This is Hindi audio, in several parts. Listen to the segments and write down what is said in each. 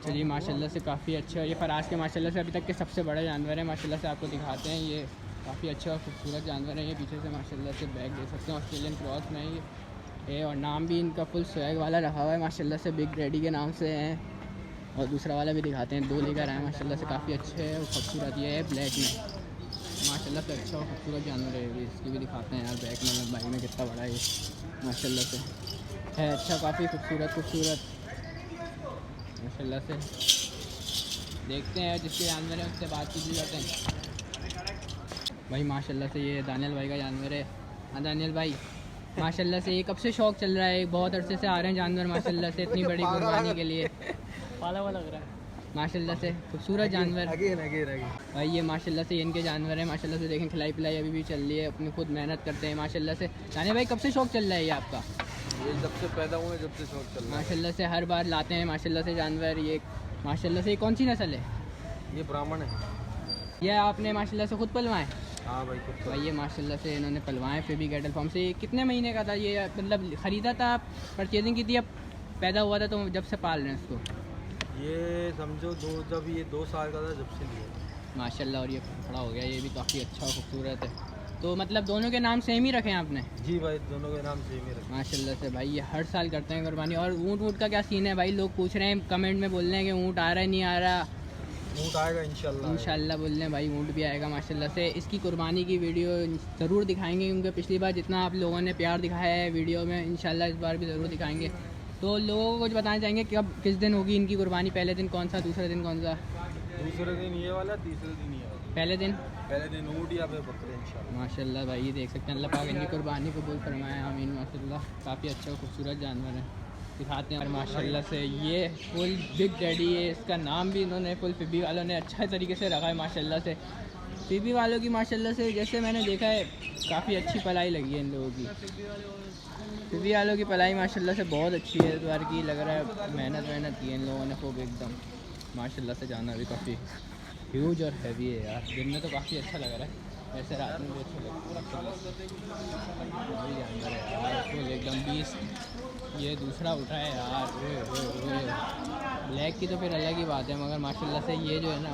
चलिए माशाल्लाह से काफ़ी अच्छा है ये फराज के माशाल्लाह से अभी तक के सबसे बड़ा जानवर है माशाल्लाह से आपको दिखाते हैं। ये काफ़ी अच्छा और खूबसूरत जानवर है। ये पीछे से माशाल्लाह से बैग देख सकते हैं ऑस्ट्रेलियन क्रॉस में ये और नाम भी इनका फुल स्वैग वाला रखा हुआ है माशाल्लाह से बिग डैडी के नाम से हैं। और दूसरा वाला भी दिखाते हैं, 2 लेकर आए माशाल्लाह से काफ़ी अच्छे है और खूबसूरत। ये है ब्लैक में माशाल्लाह से अच्छा और खूबसूरत जानवर है। भी इसकी भी दिखाते हैं यार बैक में लंबाई में कितना बड़ा है ये माशाल्लाह से है। अच्छा काफ़ी खूबसूरत माशाल्लाह से। देखते हैं जिसके जानवर है उससे बातचीत भी करते हैं भाई। माशाल्लाह से ये दानियल भाई का जानवर है। हाँ दानियल भाई माशाल्लाह से ये कब से शौक़ चल रहा है? बहुत अरसे से आ रहे हैं जानवर माशाल्लाह से इतनी बड़ी कुर्बानी के लिए। पाला हुआ लग रहा है माशाल्लाह से खूबसूरत जानवर भाई। ये माशाल्लाह से इनके जानवर है माशाल्लाह से। देखें खिलाई पिलाई अभी भी चल रही है, अपनी खुद मेहनत करते हैं माशाल्लाह से। दानियल भाई कब से शौक़ चल रहा है ये आपका? ये जब से पैदा हुए जब से शौक चल रहा है माशाल्लाह से। हर बार लाते हैं माशाल्लाह से जानवर। ये माशाल्लाह से ये कौन सी नस्ल है? ये ब्राह्मण है। ये आपने माशाल्लाह से खुद पलवाएं? हाँ भाई खुद भाई ये माशाल्लाह से इन्होंने पलवाएं फिर भी कैटल फार्म से। ये कितने महीने का था ये? मतलब ख़रीदा था, परचेजिंग की थी, अब पैदा हुआ था तो जब से पाल रहे हैं इसको? ये समझो जब ये 2 साल का था जब से लिया माशाल्लाह। और ये खड़ा हो गया, ये भी काफ़ी अच्छा और खूबसूरत है। तो मतलब दोनों के नाम सेम ही रखे हैं आपने? जी भाई दोनों के नाम सेम ही रखे माशाल्लाह से भाई। ये हर साल करते हैं कुर्बानी। और ऊँट का क्या सीन है भाई? लोग पूछ रहे हैं कमेंट में, बोल रहे हैं कि ऊँट आ रहा है नहीं आ रहा? ऊँट आएगा इंशाल्लाह बोल रहे हैं भाई, ऊँट भी आएगा माशाल्लाह से। इसकी कुर्बानी की वीडियो ज़रूर दिखाएंगे क्योंकि पिछली बार जितना आप लोगों ने प्यार दिखाया है वीडियो में इंशाल्लाह इस बार भी ज़रूर दिखाएंगे। तो लोगों को कुछ बताना चाहेंगे कि अब किस दिन होगी इनकी कुर्बानी? पहले दिन कौन सा, दूसरे दिन कौन सा? दूसरे दिन ये वाला, तीसरे दिन ये वाला। पहले दिन ऊँट या फिर बकरे इंशाल्लाह। माशाल्लाह भाई ये देख सकते हैं। अल्लाह पाक इनकी कुर्बानी कबूल फरमाए, आमीन माशाल्लाह। काफ़ी अच्छा और खूबसूरत जानवर है, दिखाते हैं। और माशाल्लाह से ये फुल बिग डैडी है, इसका नाम भी इन्होंने फुल फिबी वालों ने अच्छा तरीके से रखा है माशाल्लाह से। फिबी वालों की माशाल्लाह से जैसे मैंने देखा है काफ़ी अच्छी पलाई लगी है इन लोगों की। फिबी वालों की पलाई माशाल्लाह से बहुत अच्छी है इस बार की। लग रहा है मेहनत की है इन लोगों ने खूब एकदम माशाल्लाह से। जानवर भी काफ़ी ह्यूज और हैवी है यार। दिन में तो काफ़ी अच्छा लग रहा है, वैसे रात में भी अच्छा लगता है। वही जानवर है यार फुल एकदम 20। ये दूसरा उठा है यार। ब्लैक की तो फिर अलग ही बात है, मगर माशाल्लाह से ये जो है ना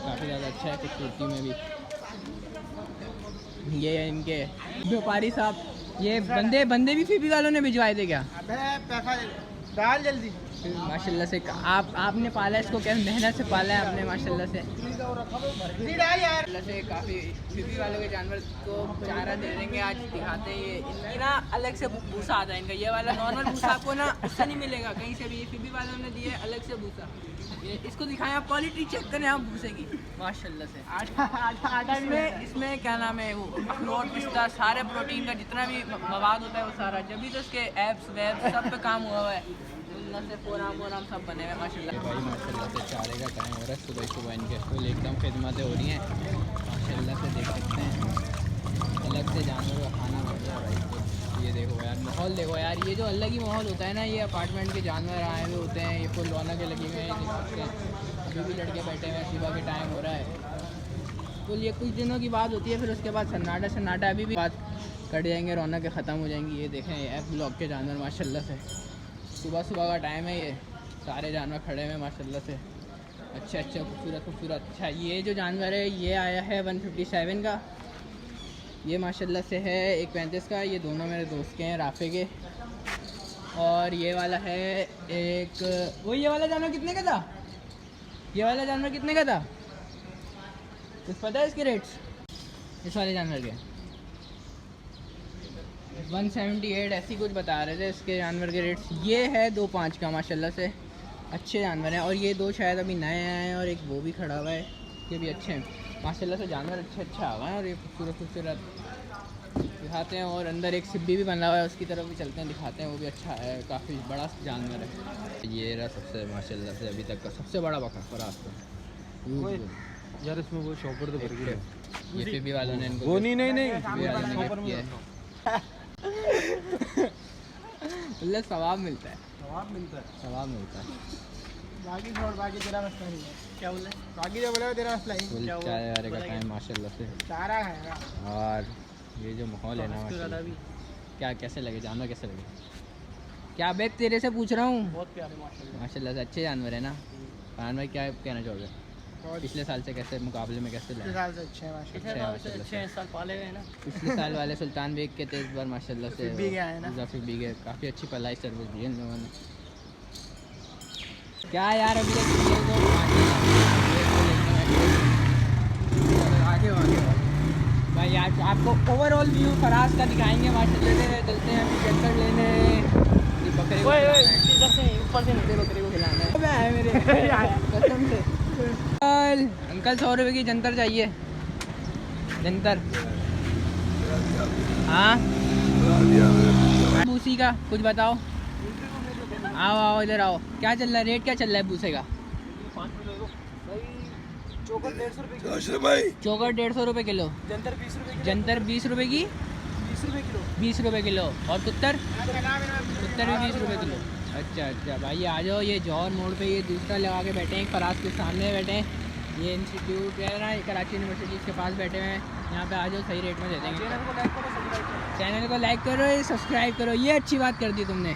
काफ़ी ज़्यादा अच्छा है खूबसूरती में भी। ये इनके व्यापारी साहब, ये बंदे भी फिबी वालों ने भिजवाए थे क्या? डाल जल्दी माशाल्लाह से। आपने पाला इसको, क्या मेहनत से पाला है आपने माशाल्लाह से। से काफ़ी फिबी वालों के जानवर को चारा दे देंगे आज, दिखाते हैं। ये इनकी ना अलग से भूसा आता है इनका। ये वाला नॉर्मल भूसा आपको ना उससे नहीं मिलेगा कहीं से भी। ये फिबी वालों ने दिए अलग से भूसा। ये इसको दिखाएं आप, क्वालिटी चेक करें आप भूसे की माशाल्लाह से। इसमें क्या नाम है वो अखरोट पिस्ता सारे प्रोटीन का जितना भी मवाद होता है वो सारा, जब भी तो इसके एप्स वेब सब पे काम हुआ है। से पोराम सब बने हुए माशाल्लाह भाई। माशाल्लाह से चारे का टाइम हो रहा है, सुबह इनके फुल एकदम खिदमतें हो रही हैं माशाल्लाह से। देख सकते हैं अलग से जानवर का खाना बढ़ रहा है भाई। ये देखो यार माहौल देखो यार, ये जो अलग ही माहौल होता है ना। ये अपार्टमेंट के जानवर आए हुए होते हैं, ये फुल रौनकें लगी हुई हैं, देख सकते हैं। अभी भी लड़के बैठे हुए हैं, सुबह के टाइम हो रहा है फुल। ये कुछ दिनों की बात होती है, फिर उसके बाद सन्नाटा अभी भी बात कट जाएंगे, रौनकें ख़त्म हो जाएंगी। ये देखें एफ ब्लॉक के जानवर माशाल्लाह से। सुबह का टाइम है, ये सारे जानवर खड़े हुए माशाल्लाह से। अच्छा खूबसूरत। अच्छा ये जो जानवर है ये आया है 157 का, ये माशाल्लाह से है 135 का। ये दोनों मेरे दोस्त के हैं, राफे के। और ये वाला है एक वो। ये वाला जानवर कितने का था? ये वाला जानवर कितने का था कुछ पता है इसके रेट्स? इस वाले जानवर के 178 ऐसी कुछ बता रहे थे इसके जानवर के रेट्स। ये है 2.5 का माशाल्लाह से। अच्छे जानवर हैं। और ये 2 शायद अभी नए आए हैं और एक वो भी खड़ा हुआ है, ये भी अच्छे हैं माशाल्लाह से। जानवर अच्छे आ गए हैं और ये खूबसूरत दिखाते हैं। और अंदर एक सिब्बी भी बना हुआ है, उसकी तरफ भी चलते हैं, दिखाते हैं। वो भी अच्छा है, काफ़ी बड़ा जानवर है। ये रहा सबसे माशाल्लाह से अभी तक का सबसे बड़ा बकरा फराज का यार। इसमें वो शॉपर तो भर गया। ये फिबी वालों ने इनको वो नहीं मतलब सवाब मिलता है। बाकी तेरा मसला नहीं है। क्या बोले? बाकी जो बोला तेरा मसला ही क्या चाय का टाइम माशाल्लाह से। चारा है और ये जो माहौल है ना माशाल्लाह। क्या कैसे लगे जानवर, कैसे लगे? क्या बे तेरे से पूछ रहा हूँ। बहुत प्यारे माशाल्लाह। माशाल्लाह से अच्छे जानवर है ना। फरहान भाई क्या कहना चाहोगे? बहुत पिछले साल से कैसे मुकाबले में कैसे पिछले लगे? साल से अच्छे हैं माशाल्लाह। अच्छा है माशाल्लाह से। 6 साल पाले गए ना। पिछले साल वाले सुल्तान बेग के थे, इस बार माशाल्लाह से फिर भी गया है ना। मुजफ्फर भी गए, काफ़ी अच्छी पलाई सर्विस दी है इन लोगों ने। क्या यार अभी तक ये तो आगे भाई आज आपको ओवरऑल व्यू फराज का दिखाएंगे माशाल्लाह से। चलते हैं अभी चक्कर लेने। ये बकरे को इधर से ऊपर से खिलाना है। बकरे को खिलाना है। अबे है मेरे कसम से। अंकल 100 रुपये की जंतर चाहिए। जंतर हाँ भूसी का कुछ बताओ। आओ आओ इधर आओ। क्या चल रहा है, रेट क्या चल रहा है भूसे का? चोकर 150 रुपये चोकर 150 रुपये किलो। जंतर 20 रुपये जंतर 20 रुपये की 20 रुपये किलो। 20 रुपये किलो। और कुत्तर कुत्तर भी 20 रुपये किलो। अच्छा अच्छा भाई आ जाओ। ये जौहर मोड़ पे ये दूसरा लगा के बैठे हैं, फराज के सामने बैठे हैं। ये इंस्टीट्यूट है ना, कराची यूनिवर्सिटी के पास बैठे हुए हैं। यहाँ पे आ जाओ, सही रेट में दे देंगे। चैनल को लाइक करो, सब्सक्राइब करो। ये अच्छी बात कर दी तुमने,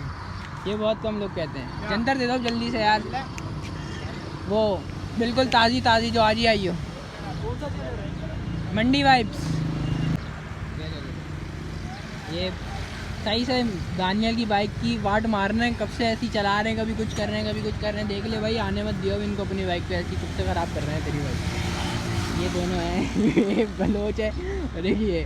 ये बहुत कम लोग कहते हैं। जंतर दे दो जल्दी से यार, वो बिल्कुल ताज़ी ताज़ी जो आज ही आई हो। मंडी वाइब्स। ये सही से दानियल की बाइक की वाट मार रहे हैं, कब से ऐसी चला रहे हैं, कभी कुछ कर रहे हैं कभी कुछ कर रहे हैं। देख ले भाई, आने मत दियो इनको अपनी बाइक पे, ऐसी कब से ख़राब कर रहे हैं तेरी बाइक। ये दोनों हैं, एक बलोच है और एक ये।